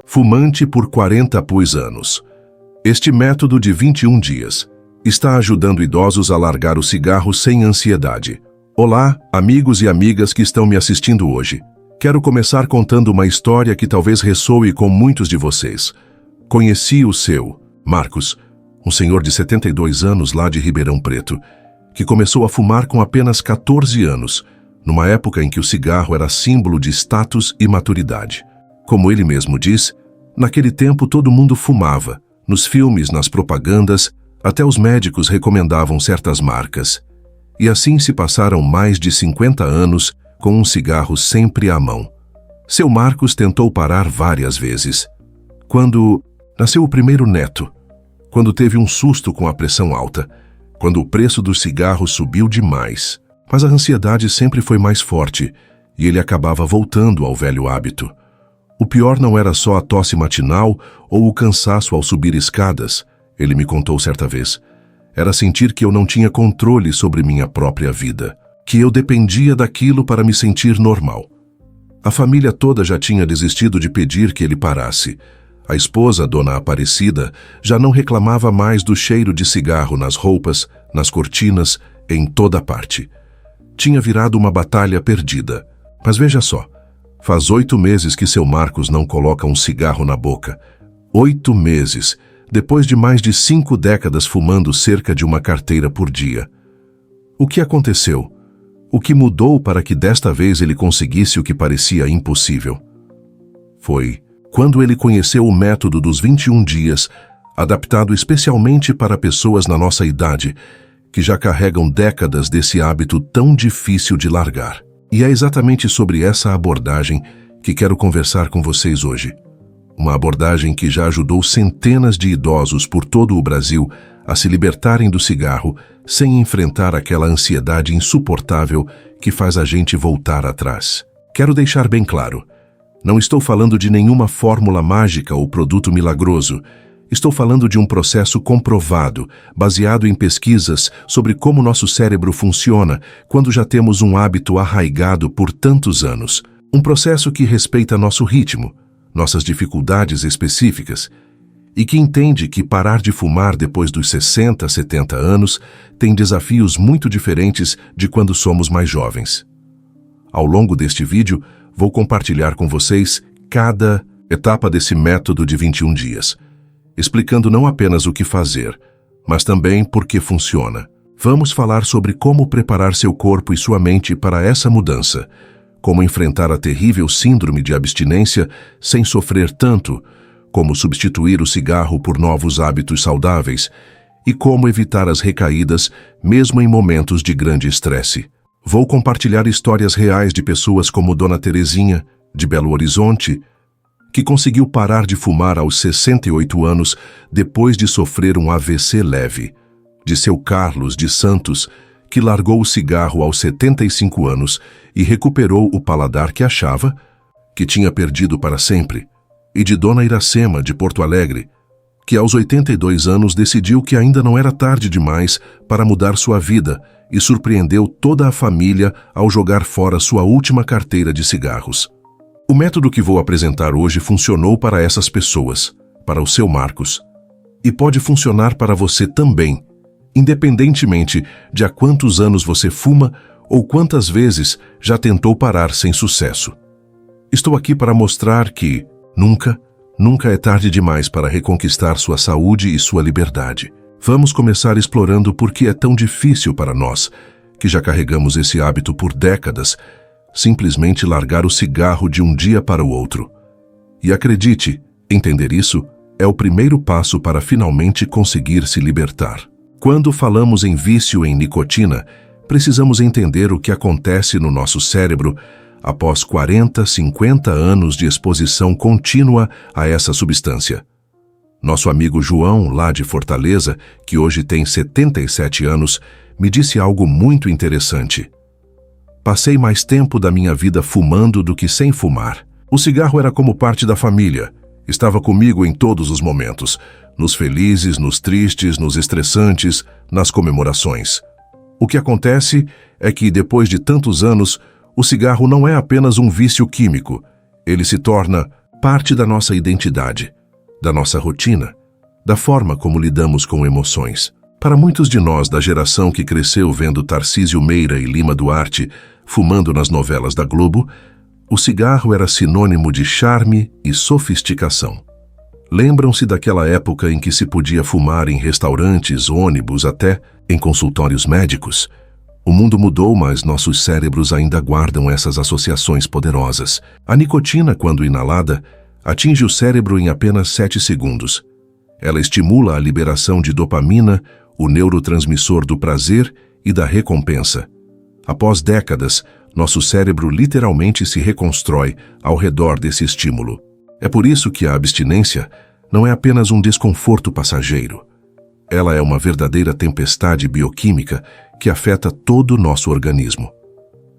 Fumante por 40 anos. Este método de 21 dias está ajudando idosos a largar o cigarro sem ansiedade. Olá, amigos e amigas que estão me assistindo hoje. Quero começar contando uma história que talvez ressoe com muitos de vocês. Conheci o seu Marcos, um senhor de 72 anos lá de Ribeirão Preto, que começou a fumar com apenas 14 anos, numa época em que o cigarro era símbolo de status e maturidade. Como ele mesmo diz, naquele tempo todo mundo fumava. Nos filmes, nas propagandas, até os médicos recomendavam certas marcas. E assim se passaram mais de 50 anos com um cigarro sempre à mão. Seu Marcos tentou parar várias vezes. Quando nasceu o primeiro neto, quando teve um susto com a pressão alta, quando o preço do cigarro subiu demais. Mas a ansiedade sempre foi mais forte e ele acabava voltando ao velho hábito. O pior não era só a tosse matinal ou o cansaço ao subir escadas, ele me contou certa vez. Era sentir que eu não tinha controle sobre minha própria vida, que eu dependia daquilo para me sentir normal. A família toda já tinha desistido de pedir que ele parasse. A esposa, Dona Aparecida, já não reclamava mais do cheiro de cigarro nas roupas, nas cortinas, em toda parte. Tinha virado uma batalha perdida. Mas veja só. Faz 8 meses que seu Marcos não coloca um cigarro na boca. 8 meses, depois de mais de 5 décadas fumando cerca de uma carteira por dia. O que aconteceu? O que mudou para que desta vez ele conseguisse o que parecia impossível? Foi quando ele conheceu o método dos 21 dias, adaptado especialmente para pessoas na nossa idade, que já carregam décadas desse hábito tão difícil de largar. E é exatamente sobre essa abordagem que quero conversar com vocês hoje. Uma abordagem que já ajudou centenas de idosos por todo o Brasil a se libertarem do cigarro sem enfrentar aquela ansiedade insuportável que faz a gente voltar atrás. Quero deixar bem claro, não estou falando de nenhuma fórmula mágica ou produto milagroso. Estou falando de um processo comprovado, baseado em pesquisas sobre como nosso cérebro funciona quando já temos um hábito arraigado por tantos anos. Um processo que respeita nosso ritmo, nossas dificuldades específicas, e que entende que parar de fumar depois dos 60, 70 anos tem desafios muito diferentes de quando somos mais jovens. Ao longo deste vídeo, vou compartilhar com vocês cada etapa desse método de 21 dias. Explicando não apenas o que fazer, mas também por que funciona. Vamos falar sobre como preparar seu corpo e sua mente para essa mudança, como enfrentar a terrível síndrome de abstinência sem sofrer tanto, como substituir o cigarro por novos hábitos saudáveis e como evitar as recaídas mesmo em momentos de grande estresse. Vou compartilhar histórias reais de pessoas como Dona Terezinha, de Belo Horizonte, que conseguiu parar de fumar aos 68 anos depois de sofrer um AVC leve, de seu Carlos de Santos, que largou o cigarro aos 75 anos e recuperou o paladar que achava que tinha perdido para sempre, e de Dona Iracema, de Porto Alegre, que aos 82 anos decidiu que ainda não era tarde demais para mudar sua vida e surpreendeu toda a família ao jogar fora sua última carteira de cigarros. O método que vou apresentar hoje funcionou para essas pessoas, para o seu Marcos, e pode funcionar para você também, independentemente de há quantos anos você fuma ou quantas vezes já tentou parar sem sucesso. Estou aqui para mostrar que nunca é tarde demais para reconquistar sua saúde e sua liberdade. Vamos começar explorando por que é tão difícil para nós, que já carregamos esse hábito por décadas, simplesmente largar o cigarro de um dia para o outro. E acredite, entender isso é o primeiro passo para finalmente conseguir se libertar. Quando falamos em vício em nicotina, precisamos entender o que acontece no nosso cérebro após 40, 50 anos de exposição contínua a essa substância. Nosso amigo João, lá de Fortaleza, que hoje tem 77 anos, me disse algo muito interessante. Passei mais tempo da minha vida fumando do que sem fumar. O cigarro era como parte da família. Estava comigo em todos os momentos, nos felizes, nos tristes, nos estressantes, nas comemorações. O que acontece é que, depois de tantos anos, o cigarro não é apenas um vício químico. Ele se torna parte da nossa identidade, da nossa rotina, da forma como lidamos com emoções. Para muitos de nós da geração que cresceu vendo Tarcísio Meira e Lima Duarte fumando nas novelas da Globo, o cigarro era sinônimo de charme e sofisticação. Lembram-se daquela época em que se podia fumar em restaurantes, ônibus, até em consultórios médicos? O mundo mudou, mas nossos cérebros ainda guardam essas associações poderosas. A nicotina, quando inalada, atinge o cérebro em apenas 7 segundos. Ela estimula a liberação de dopamina, o neurotransmissor do prazer e da recompensa. Após décadas, nosso cérebro literalmente se reconstrói ao redor desse estímulo. É por isso que a abstinência não é apenas um desconforto passageiro. Ela é uma verdadeira tempestade bioquímica que afeta todo o nosso organismo.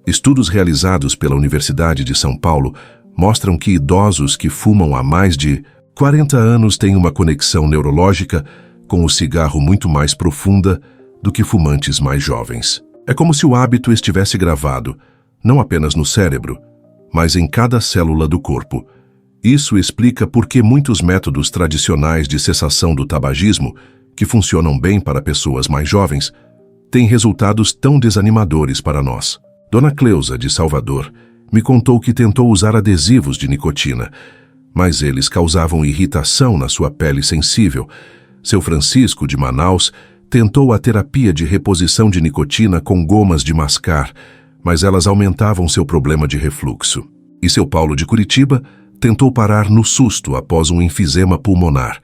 Estudos realizados pela Universidade de São Paulo mostram que idosos que fumam há mais de 40 anos têm uma conexão neurológica com o cigarro muito mais profunda do que fumantes mais jovens. É como se o hábito estivesse gravado, não apenas no cérebro, mas em cada célula do corpo. Isso explica por que muitos métodos tradicionais de cessação do tabagismo, que funcionam bem para pessoas mais jovens, têm resultados tão desanimadores para nós. Dona Cleusa, de Salvador, me contou que tentou usar adesivos de nicotina, mas eles causavam irritação na sua pele sensível. Seu Francisco, de Manaus, tentou a terapia de reposição de nicotina com gomas de mascar, mas elas aumentavam seu problema de refluxo. E seu Paulo, de Curitiba, tentou parar no susto após um enfisema pulmonar.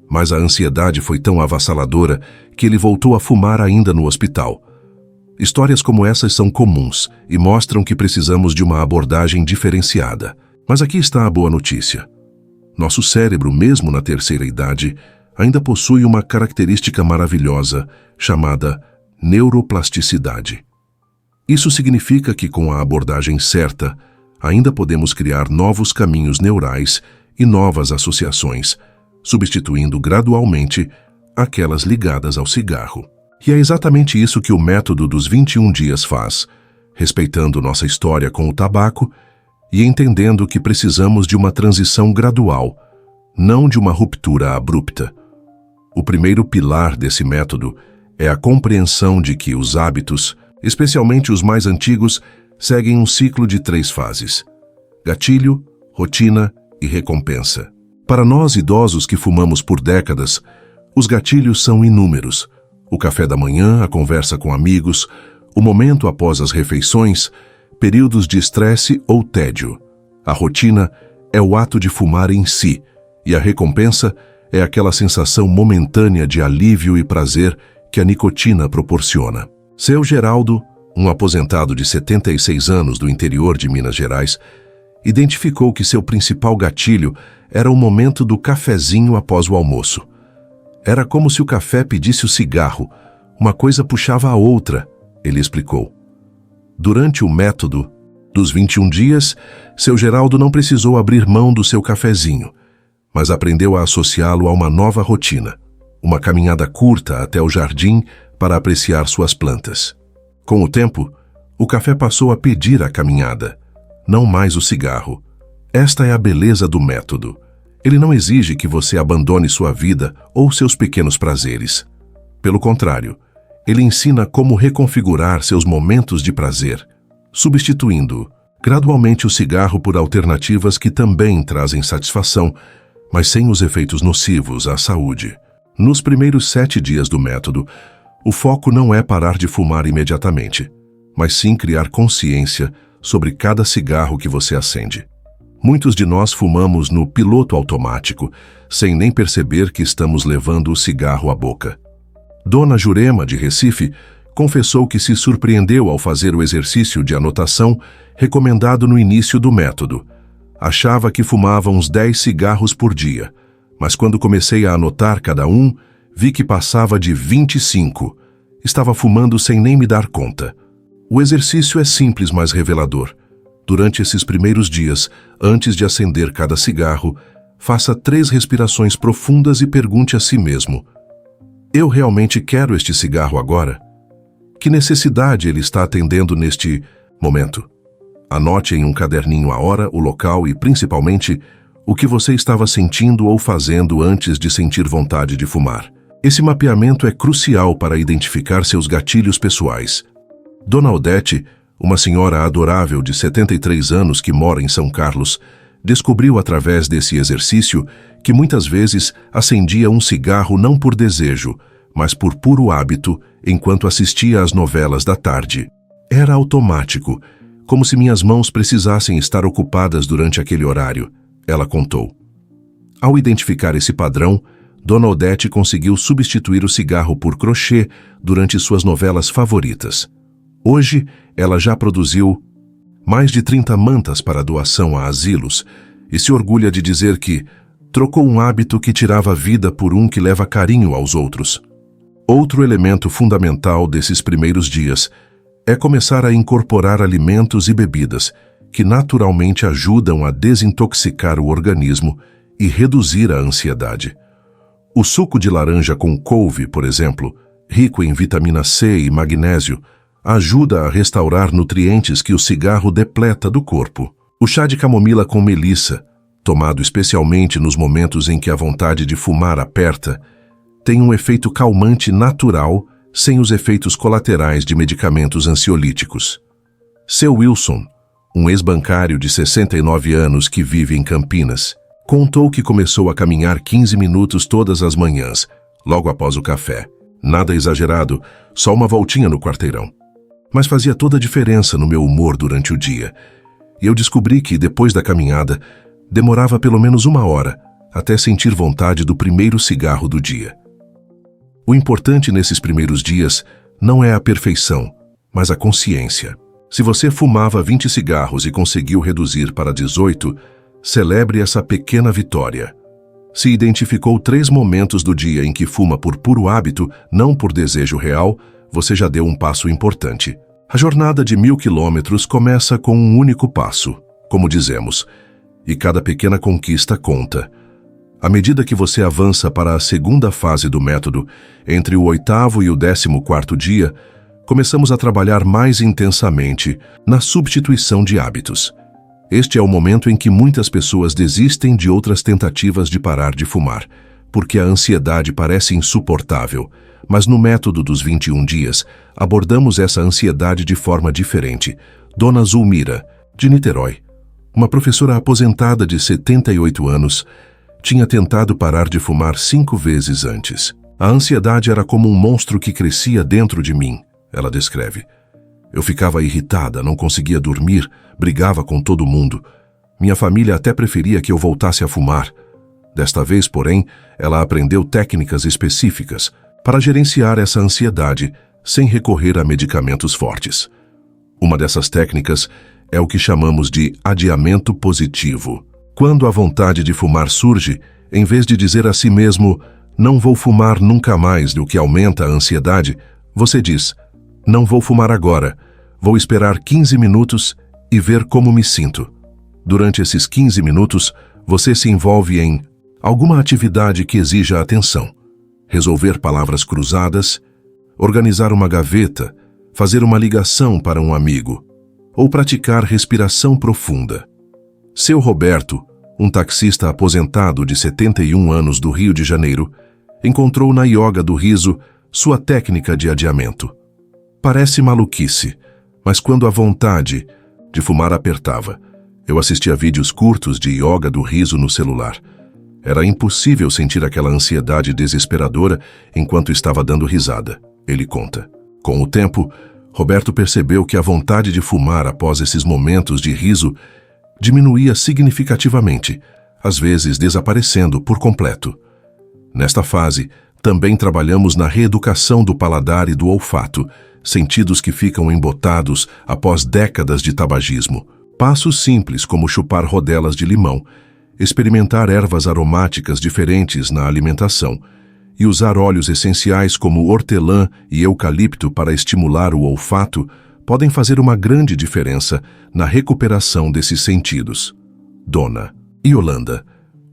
Mas a ansiedade foi tão avassaladora que ele voltou a fumar ainda no hospital. Histórias como essas são comuns e mostram que precisamos de uma abordagem diferenciada. Mas aqui está a boa notícia. Nosso cérebro, mesmo na terceira idade, ainda possui uma característica maravilhosa chamada neuroplasticidade. Isso significa que, com a abordagem certa, ainda podemos criar novos caminhos neurais e novas associações, substituindo gradualmente aquelas ligadas ao cigarro. E é exatamente isso que o método dos 21 dias faz, respeitando nossa história com o tabaco e entendendo que precisamos de uma transição gradual, não de uma ruptura abrupta. O primeiro pilar desse método é a compreensão de que os hábitos, especialmente os mais antigos, seguem um ciclo de 3 fases: gatilho, rotina e recompensa. Para nós idosos que fumamos por décadas, os gatilhos são inúmeros. O café da manhã, a conversa com amigos, o momento após as refeições, períodos de estresse ou tédio. A rotina é o ato de fumar em si, e a recompensa é aquela sensação momentânea de alívio e prazer que a nicotina proporciona. Seu Geraldo, um aposentado de 76 anos do interior de Minas Gerais, identificou que seu principal gatilho era o momento do cafezinho após o almoço. Era como se o café pedisse o cigarro, uma coisa puxava a outra, ele explicou. Durante o método dos 21 dias, seu Geraldo não precisou abrir mão do seu cafezinho, mas aprendeu a associá-lo a uma nova rotina, uma caminhada curta até o jardim para apreciar suas plantas. Com o tempo, o café passou a pedir a caminhada, não mais o cigarro. Esta é a beleza do método. Ele não exige que você abandone sua vida ou seus pequenos prazeres. Pelo contrário, ele ensina como reconfigurar seus momentos de prazer, substituindo gradualmente o cigarro por alternativas que também trazem satisfação, mas sem os efeitos nocivos à saúde. Nos primeiros 7 dias do método, o foco não é parar de fumar imediatamente, mas sim criar consciência sobre cada cigarro que você acende. Muitos de nós fumamos no piloto automático, sem nem perceber que estamos levando o cigarro à boca. Dona Jurema, de Recife, confessou que se surpreendeu ao fazer o exercício de anotação recomendado no início do método. Achava que fumava uns 10 cigarros por dia, mas quando comecei a anotar cada um, vi que passava de 25. Estava fumando sem nem me dar conta. O exercício é simples, mas revelador. Durante esses primeiros dias, antes de acender cada cigarro, faça 3 respirações profundas e pergunte a si mesmo: eu realmente quero este cigarro agora? Que necessidade ele está atendendo neste momento? Anote em um caderninho a hora, o local e, principalmente, o que você estava sentindo ou fazendo antes de sentir vontade de fumar. Esse mapeamento é crucial para identificar seus gatilhos pessoais. Dona Odete, uma senhora adorável de 73 anos que mora em São Carlos, descobriu através desse exercício que muitas vezes acendia um cigarro não por desejo, mas por puro hábito enquanto assistia às novelas da tarde. Era automático, como se minhas mãos precisassem estar ocupadas durante aquele horário, ela contou. Ao identificar esse padrão, Dona Odete conseguiu substituir o cigarro por crochê durante suas novelas favoritas. Hoje, ela já produziu mais de 30 mantas para doação a asilos e se orgulha de dizer que trocou um hábito que tirava a vida por um que leva carinho aos outros. Outro elemento fundamental desses primeiros dias é começar a incorporar alimentos e bebidas que naturalmente ajudam a desintoxicar o organismo e reduzir a ansiedade. O suco de laranja com couve, por exemplo, rico em vitamina C e magnésio, ajuda a restaurar nutrientes que o cigarro depleta do corpo. O chá de camomila com melissa, tomado especialmente nos momentos em que a vontade de fumar aperta, tem um efeito calmante natural sem os efeitos colaterais de medicamentos ansiolíticos. Seu Wilson, um ex-bancário de 69 anos que vive em Campinas, contou que começou a caminhar 15 minutos todas as manhãs, logo após o café. Nada exagerado, só uma voltinha no quarteirão. Mas fazia toda a diferença no meu humor durante o dia. E eu descobri que, depois da caminhada, demorava pelo menos 1 hora até sentir vontade do primeiro cigarro do dia. O importante nesses primeiros dias não é a perfeição, mas a consciência. Se você fumava 20 cigarros e conseguiu reduzir para 18, celebre essa pequena vitória. Se identificou 3 momentos do dia em que fuma por puro hábito, não por desejo real, você já deu um passo importante. A jornada de 1000 quilômetros começa com um único passo, como dizemos, e cada pequena conquista conta. À medida que você avança para a segunda fase do método, entre o 8º e o 14º dia, começamos a trabalhar mais intensamente na substituição de hábitos. Este é o momento em que muitas pessoas desistem de outras tentativas de parar de fumar, porque a ansiedade parece insuportável. Mas no método dos 21 dias, abordamos essa ansiedade de forma diferente. Dona Zulmira, de Niterói, uma professora aposentada de 78 anos, tinha tentado parar de fumar 5 vezes antes. A ansiedade era como um monstro que crescia dentro de mim, ela descreve. Eu ficava irritada, não conseguia dormir, brigava com todo mundo. Minha família até preferia que eu voltasse a fumar. Desta vez, porém, ela aprendeu técnicas específicas para gerenciar essa ansiedade sem recorrer a medicamentos fortes. Uma dessas técnicas é o que chamamos de adiamento positivo. Quando a vontade de fumar surge, em vez de dizer a si mesmo, não vou fumar nunca mais, o que aumenta a ansiedade, você diz, não vou fumar agora, vou esperar 15 minutos e ver como me sinto. Durante esses 15 minutos, você se envolve em alguma atividade que exija atenção. Resolver palavras cruzadas, organizar uma gaveta, fazer uma ligação para um amigo, ou praticar respiração profunda. Seu Roberto, um taxista aposentado de 71 anos do Rio de Janeiro, encontrou na yoga do riso sua técnica de adiamento. Parece maluquice, mas quando a vontade de fumar apertava, eu assistia vídeos curtos de yoga do riso no celular. Era impossível sentir aquela ansiedade desesperadora enquanto estava dando risada, ele conta. Com o tempo, Roberto percebeu que a vontade de fumar após esses momentos de riso diminuía significativamente, às vezes desaparecendo por completo. Nesta fase, também trabalhamos na reeducação do paladar e do olfato, sentidos que ficam embotados após décadas de tabagismo. Passos simples como chupar rodelas de limão, experimentar ervas aromáticas diferentes na alimentação e usar óleos essenciais como hortelã e eucalipto para estimular o olfato podem fazer uma grande diferença na recuperação desses sentidos. Dona Yolanda,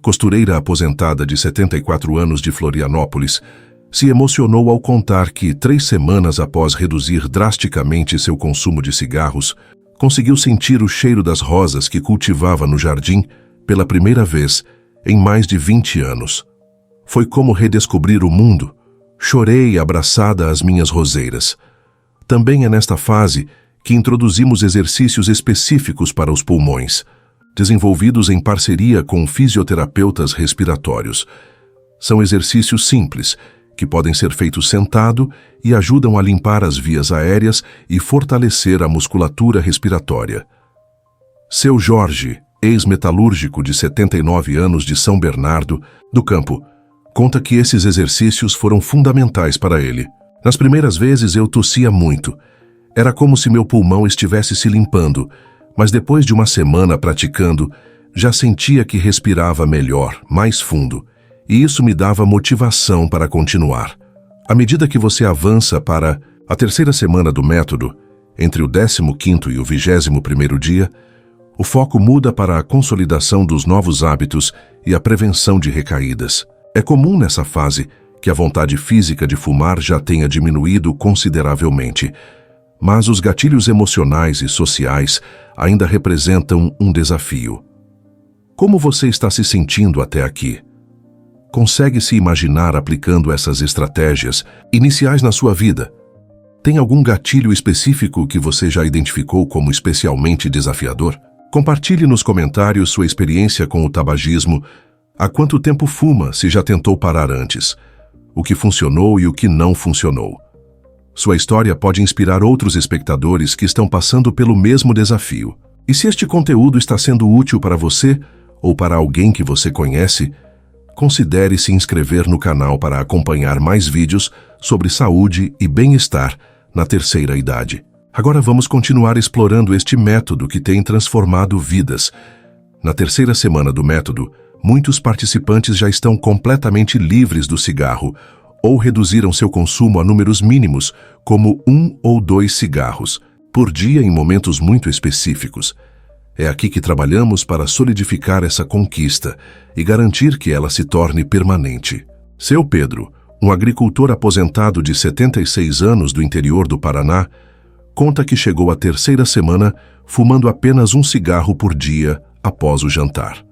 costureira aposentada de 74 anos de Florianópolis, Se emocionou ao contar que, 3 semanas após reduzir drasticamente seu consumo de cigarros, conseguiu sentir o cheiro das rosas que cultivava no jardim pela primeira vez em mais de 20 anos. Foi como redescobrir o mundo. Chorei abraçada às minhas roseiras. Também é nesta fase que introduzimos exercícios específicos para os pulmões, desenvolvidos em parceria com fisioterapeutas respiratórios. São exercícios simples, que podem ser feitos sentado e ajudam a limpar as vias aéreas e fortalecer a musculatura respiratória. Seu Jorge, ex-metalúrgico de 79 anos de São Bernardo, do Campo, conta que esses exercícios foram fundamentais para ele. Nas primeiras vezes eu tossia muito. Era como se meu pulmão estivesse se limpando, mas depois de uma semana praticando, já sentia que respirava melhor, mais fundo, e isso me dava motivação para continuar. À medida que você avança para a 3ª semana do método, entre o 15º e o 21º dia, o foco muda para a consolidação dos novos hábitos e a prevenção de recaídas. É comum nessa fase que a vontade física de fumar já tenha diminuído consideravelmente, mas os gatilhos emocionais e sociais ainda representam um desafio. Como você está se sentindo até aqui? Consegue se imaginar aplicando essas estratégias iniciais na sua vida? Tem algum gatilho específico que você já identificou como especialmente desafiador? Compartilhe nos comentários sua experiência com o tabagismo. Há quanto tempo fuma, se já tentou parar antes? O que funcionou e o que não funcionou? Sua história pode inspirar outros espectadores que estão passando pelo mesmo desafio. E se este conteúdo está sendo útil para você ou para alguém que você conhece, considere se inscrever no canal para acompanhar mais vídeos sobre saúde e bem-estar na terceira idade. Agora vamos continuar explorando este método que tem transformado vidas. Na 3ª semana do método, muitos participantes já estão completamente livres do cigarro ou reduziram seu consumo a números mínimos, como 1 ou 2 cigarros, por dia em momentos muito específicos. É aqui que trabalhamos para solidificar essa conquista e garantir que ela se torne permanente. Seu Pedro, um agricultor aposentado de 76 anos do interior do Paraná, conta que chegou à 3ª semana fumando apenas 1 cigarro por dia após o jantar.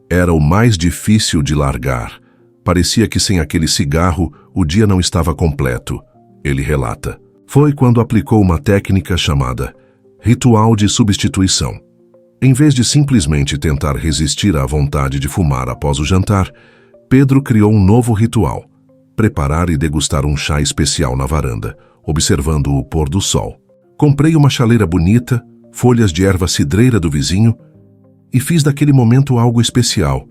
Era o mais difícil de largar. Parecia que sem aquele cigarro o dia não estava completo, ele relata. Foi quando aplicou uma técnica chamada ritual de substituição. Em vez de simplesmente tentar resistir à vontade de fumar após o jantar, Pedro criou um novo ritual: preparar e degustar um chá especial na varanda, observando o pôr do sol. Comprei uma chaleira bonita, folhas de erva cidreira do vizinho e fiz daquele momento algo especial.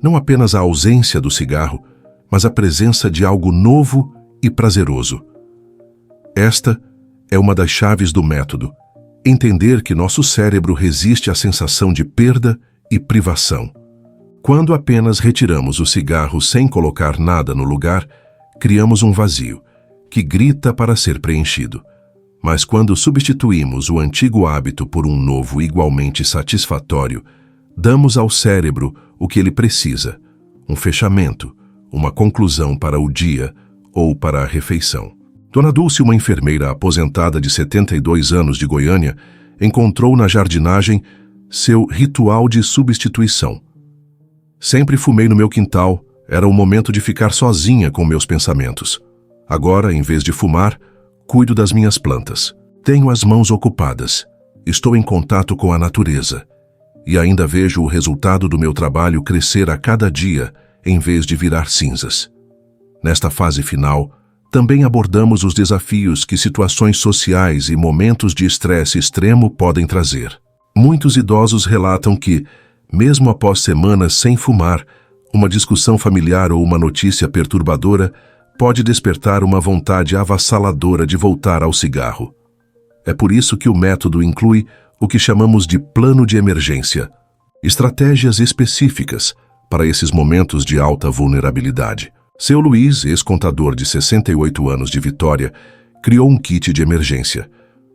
Não apenas a ausência do cigarro, mas a presença de algo novo e prazeroso. Esta é uma das chaves do método: entender que nosso cérebro resiste à sensação de perda e privação. Quando apenas retiramos o cigarro sem colocar nada no lugar, criamos um vazio, que grita para ser preenchido. Mas quando substituímos o antigo hábito por um novo igualmente satisfatório, damos ao cérebro o que ele precisa: um fechamento, uma conclusão para o dia ou para a refeição. Dona Dulce, uma enfermeira aposentada de 72 anos de Goiânia, encontrou na jardinagem seu ritual de substituição. Sempre fumei no meu quintal, era o momento de ficar sozinha com meus pensamentos. Agora, em vez de fumar, cuido das minhas plantas. Tenho as mãos ocupadas, estou em contato com a natureza e ainda vejo o resultado do meu trabalho crescer a cada dia em vez de virar cinzas. Nesta fase final, também abordamos os desafios que situações sociais e momentos de estresse extremo podem trazer. Muitos idosos relatam que, mesmo após semanas sem fumar, uma discussão familiar ou uma notícia perturbadora pode despertar uma vontade avassaladora de voltar ao cigarro. É por isso que o método inclui o que chamamos de plano de emergência, estratégias específicas para esses momentos de alta vulnerabilidade. Seu Luiz, ex-contador de 68 anos de Vitória, criou um kit de emergência,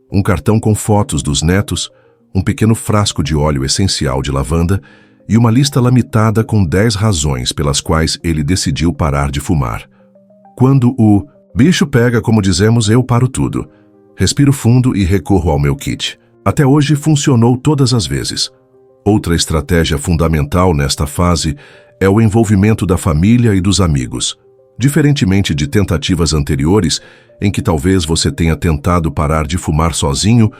um cartão com fotos dos netos, um pequeno frasco de óleo essencial de lavanda e uma lista lamitada com 10 razões pelas quais ele decidiu parar de fumar. Quando o bicho pega, como dizemos, eu paro tudo. Respiro fundo e recorro ao meu kit. Até hoje funcionou todas as vezes. Outra estratégia fundamental nesta fase é o envolvimento da família e dos amigos. Diferentemente de tentativas anteriores, em que talvez você tenha tentado parar de fumar sozinho,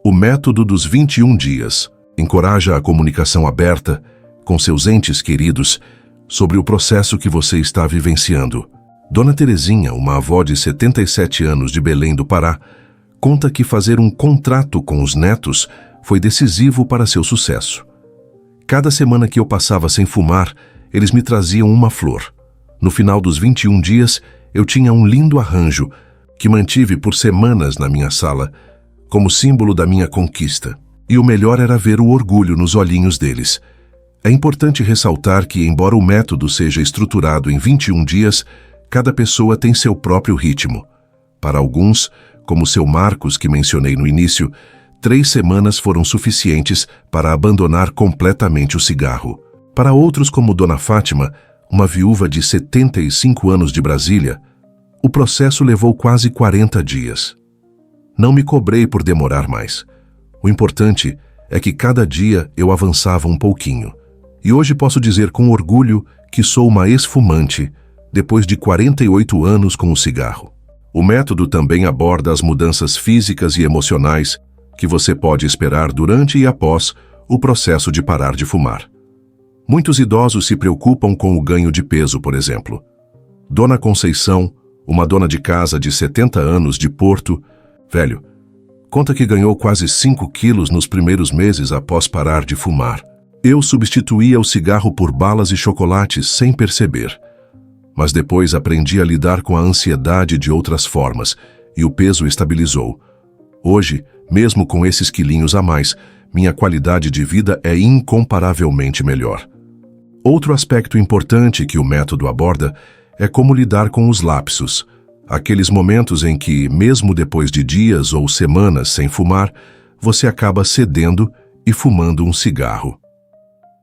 o método dos 21 dias encoraja a comunicação aberta com seus entes queridos sobre o processo que você está vivenciando. Dona Terezinha, uma avó de 77 anos de Belém do Pará, conta que fazer um contrato com os netos foi decisivo para seu sucesso. Cada semana que eu passava sem fumar, eles me traziam uma flor. No final dos 21 dias, eu tinha um lindo arranjo que mantive por semanas na minha sala, como símbolo da minha conquista. E o melhor era ver o orgulho nos olhinhos deles. É importante ressaltar que, embora o método seja estruturado em 21 dias, cada pessoa tem seu próprio ritmo. Para alguns, como seu Marcos, que mencionei no início, 3 semanas foram suficientes para abandonar completamente o cigarro. Para outros, como Dona Fátima, uma viúva de 75 anos de Brasília, o processo levou quase 40 dias. Não me cobrei por demorar mais. O importante é que cada dia eu avançava um pouquinho. E hoje posso dizer com orgulho que sou uma ex-fumante, depois de 48 anos com o cigarro. O método também aborda as mudanças físicas e emocionais que você pode esperar durante e após o processo de parar de fumar. Muitos idosos se preocupam com o ganho de peso, por exemplo. Dona Conceição, uma dona de casa de 70 anos de Porto Velho, conta que ganhou quase 5 quilos nos primeiros meses após parar de fumar. Eu substituía o cigarro por balas e chocolates sem perceber. Mas depois aprendi a lidar com a ansiedade de outras formas e o peso estabilizou. Hoje, mesmo com esses quilinhos a mais, minha qualidade de vida é incomparavelmente melhor. Outro aspecto importante que o método aborda é como lidar com os lapsos, aqueles momentos em que, mesmo depois de dias ou semanas sem fumar, você acaba cedendo e fumando um cigarro.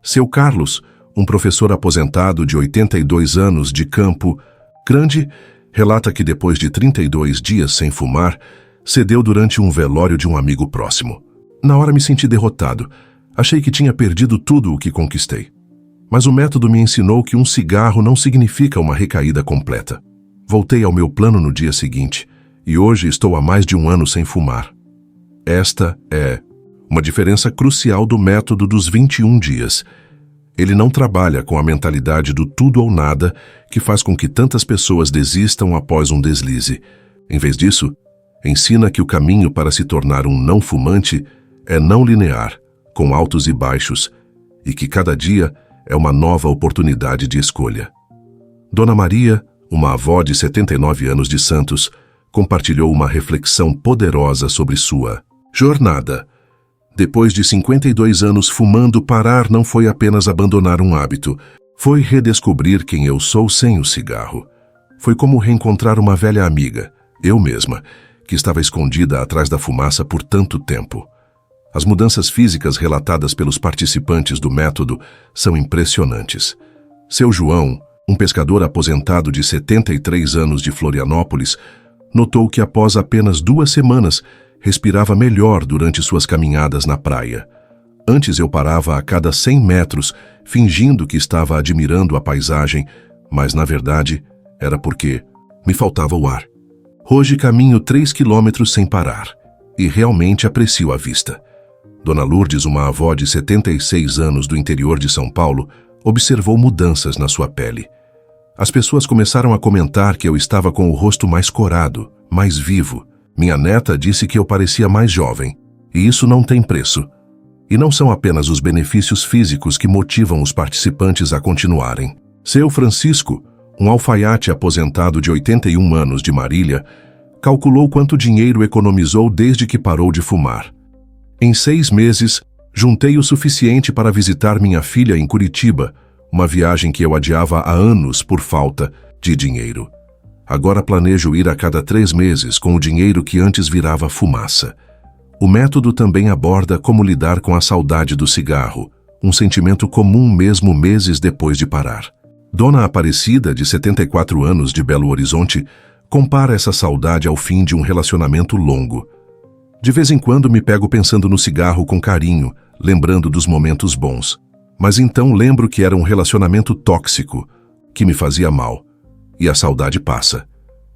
Seu Carlos, um professor aposentado de 82 anos de Campo Grande, relata que depois de 32 dias sem fumar, cedeu durante um velório de um amigo próximo. Na hora me senti derrotado. Achei que tinha perdido tudo o que conquistei. Mas o método me ensinou que um cigarro não significa uma recaída completa. Voltei ao meu plano no dia seguinte e hoje estou há mais de um ano sem fumar. Esta é uma diferença crucial do método dos 21 dias. Ele não trabalha com a mentalidade do tudo ou nada que faz com que tantas pessoas desistam após um deslize. Em vez disso, ensina que o caminho para se tornar um não fumante é não linear, com altos e baixos, e que cada dia é uma nova oportunidade de escolha. Dona Maria, uma avó de 79 anos de Santos, compartilhou uma reflexão poderosa sobre sua jornada. Depois de 52 anos fumando, parar não foi apenas abandonar um hábito, foi redescobrir quem eu sou sem o cigarro. Foi como reencontrar uma velha amiga, eu mesma, que estava escondida atrás da fumaça por tanto tempo. As mudanças físicas relatadas pelos participantes do método são impressionantes. Seu João, um pescador aposentado de 73 anos de Florianópolis, notou que após apenas 2 semanas, respirava melhor durante suas caminhadas na praia. Antes eu parava a cada 100 metros, fingindo que estava admirando a paisagem, mas na verdade era porque me faltava o ar. Hoje caminho 3 quilômetros sem parar e realmente aprecio a vista. Dona Lourdes, uma avó de 76 anos do interior de São Paulo, observou mudanças na sua pele. As pessoas começaram a comentar que eu estava com o rosto mais corado, mais vivo. Minha neta disse que eu parecia mais jovem, e isso não tem preço. E não são apenas os benefícios físicos que motivam os participantes a continuarem. Seu Francisco, um alfaiate aposentado de 81 anos de Marília, calculou quanto dinheiro economizou desde que parou de fumar. Em 6 meses, juntei o suficiente para visitar minha filha em Curitiba, uma viagem que eu adiava há anos por falta de dinheiro. Agora planejo ir a cada 3 meses com o dinheiro que antes virava fumaça. O método também aborda como lidar com a saudade do cigarro, um sentimento comum mesmo meses depois de parar. Dona Aparecida, de 74 anos, de Belo Horizonte, compara essa saudade ao fim de um relacionamento longo. De vez em quando me pego pensando no cigarro com carinho, lembrando dos momentos bons. Mas então lembro que era um relacionamento tóxico, que me fazia mal. E a saudade passa.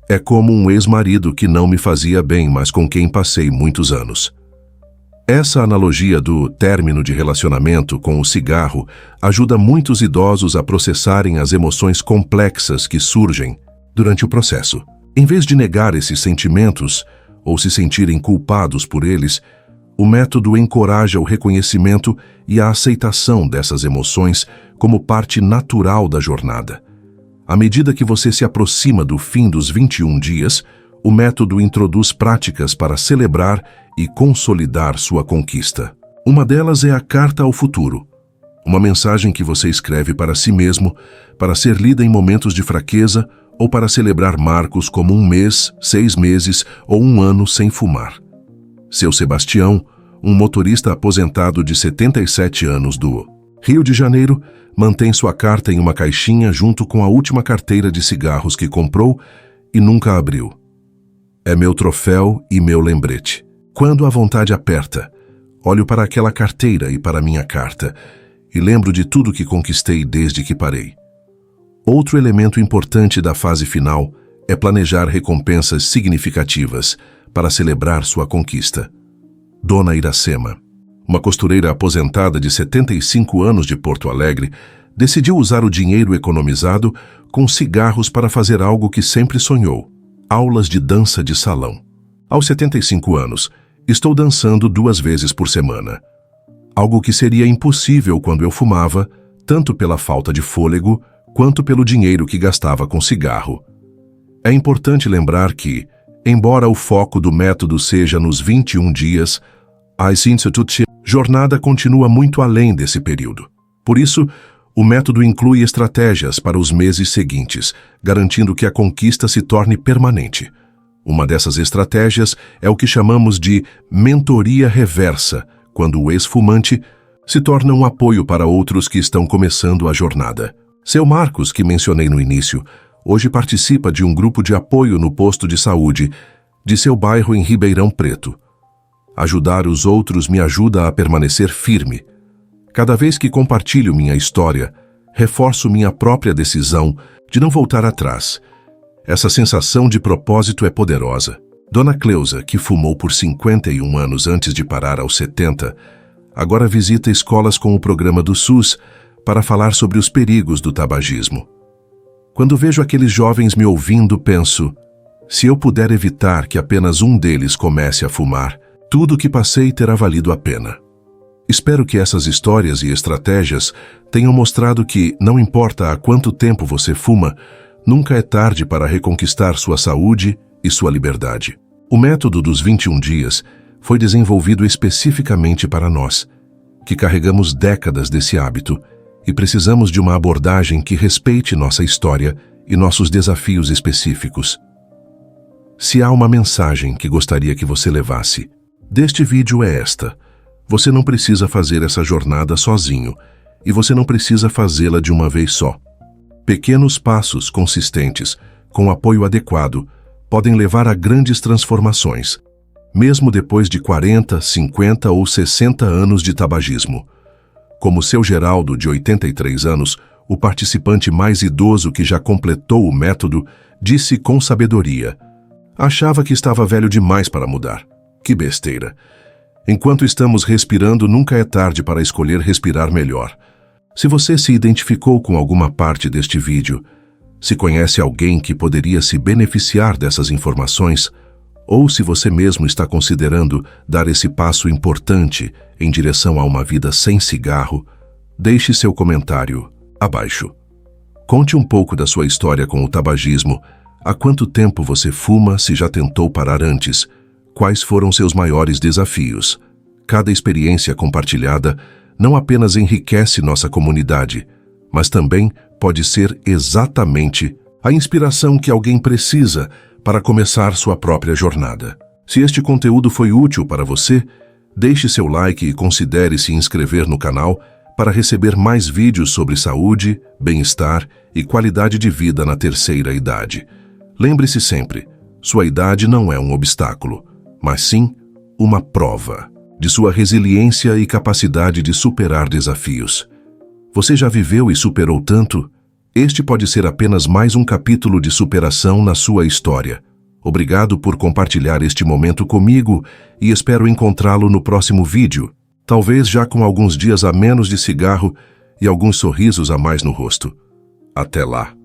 É como um ex-marido que não me fazia bem, mas com quem passei muitos anos. Essa analogia do término de relacionamento com o cigarro ajuda muitos idosos a processarem as emoções complexas que surgem durante o processo. Em vez de negar esses sentimentos ou se sentirem culpados por eles, o método encoraja o reconhecimento e a aceitação dessas emoções como parte natural da jornada. À medida que você se aproxima do fim dos 21 dias, o método introduz práticas para celebrar e consolidar sua conquista. Uma delas é a Carta ao Futuro, uma mensagem que você escreve para si mesmo, para ser lida em momentos de fraqueza ou para celebrar marcos como 1 mês, 6 meses ou 1 ano sem fumar. Seu Sebastião, um motorista aposentado de 77 anos do Rio de Janeiro, mantém sua carta em uma caixinha junto com a última carteira de cigarros que comprou e nunca abriu. É meu troféu e meu lembrete. Quando a vontade aperta, olho para aquela carteira e para minha carta e lembro de tudo que conquistei desde que parei. Outro elemento importante da fase final é planejar recompensas significativas para celebrar sua conquista. Dona Iracema, uma costureira aposentada de 75 anos de Porto Alegre, decidiu usar o dinheiro economizado com cigarros para fazer algo que sempre sonhou: aulas de dança de salão. Aos 75 anos, estou dançando 2 vezes por semana. Algo que seria impossível quando eu fumava, tanto pela falta de fôlego, quanto pelo dinheiro que gastava com cigarro. É importante lembrar que, embora o foco do método seja nos 21 dias, a jornada continua muito além desse período. Por isso, o método inclui estratégias para os meses seguintes, garantindo que a conquista se torne permanente. Uma dessas estratégias é o que chamamos de mentoria reversa, quando o ex-fumante se torna um apoio para outros que estão começando a jornada. Seu Marcos, que mencionei no início, hoje participa de um grupo de apoio no posto de saúde de seu bairro em Ribeirão Preto. Ajudar os outros me ajuda a permanecer firme. Cada vez que compartilho minha história, reforço minha própria decisão de não voltar atrás. Essa sensação de propósito é poderosa. Dona Cleusa, que fumou por 51 anos antes de parar aos 70, agora visita escolas com o programa do SUS para falar sobre os perigos do tabagismo. Quando vejo aqueles jovens me ouvindo, penso: se eu puder evitar que apenas um deles comece a fumar, tudo o que passei terá valido a pena. Espero que essas histórias e estratégias tenham mostrado que, não importa há quanto tempo você fuma, nunca é tarde para reconquistar sua saúde e sua liberdade. O método dos 21 dias foi desenvolvido especificamente para nós, que carregamos décadas desse hábito e precisamos de uma abordagem que respeite nossa história e nossos desafios específicos. Se há uma mensagem que gostaria que você levasse deste vídeo é esta: você não precisa fazer essa jornada sozinho e você não precisa fazê-la de uma vez só. Pequenos passos consistentes, com apoio adequado, podem levar a grandes transformações, mesmo depois de 40, 50 ou 60 anos de tabagismo. Como seu Geraldo, de 83 anos, o participante mais idoso que já completou o método, disse com sabedoria: achava que estava velho demais para mudar. Que besteira! Enquanto estamos respirando, nunca é tarde para escolher respirar melhor. Se você se identificou com alguma parte deste vídeo, se conhece alguém que poderia se beneficiar dessas informações, ou se você mesmo está considerando dar esse passo importante em direção a uma vida sem cigarro, deixe seu comentário abaixo. Conte um pouco da sua história com o tabagismo. Há quanto tempo você fuma, se já tentou parar antes? Quais foram seus maiores desafios? Cada experiência compartilhada não apenas enriquece nossa comunidade, mas também pode ser exatamente a inspiração que alguém precisa para começar sua própria jornada. Se este conteúdo foi útil para você, deixe seu like e considere se inscrever no canal para receber mais vídeos sobre saúde, bem-estar e qualidade de vida na terceira idade. Lembre-se sempre, sua idade não é um obstáculo, mas sim uma prova de sua resiliência e capacidade de superar desafios. Você já viveu e superou tanto? Este pode ser apenas mais um capítulo de superação na sua história. Obrigado por compartilhar este momento comigo e espero encontrá-lo no próximo vídeo, talvez já com alguns dias a menos de cigarro e alguns sorrisos a mais no rosto. Até lá!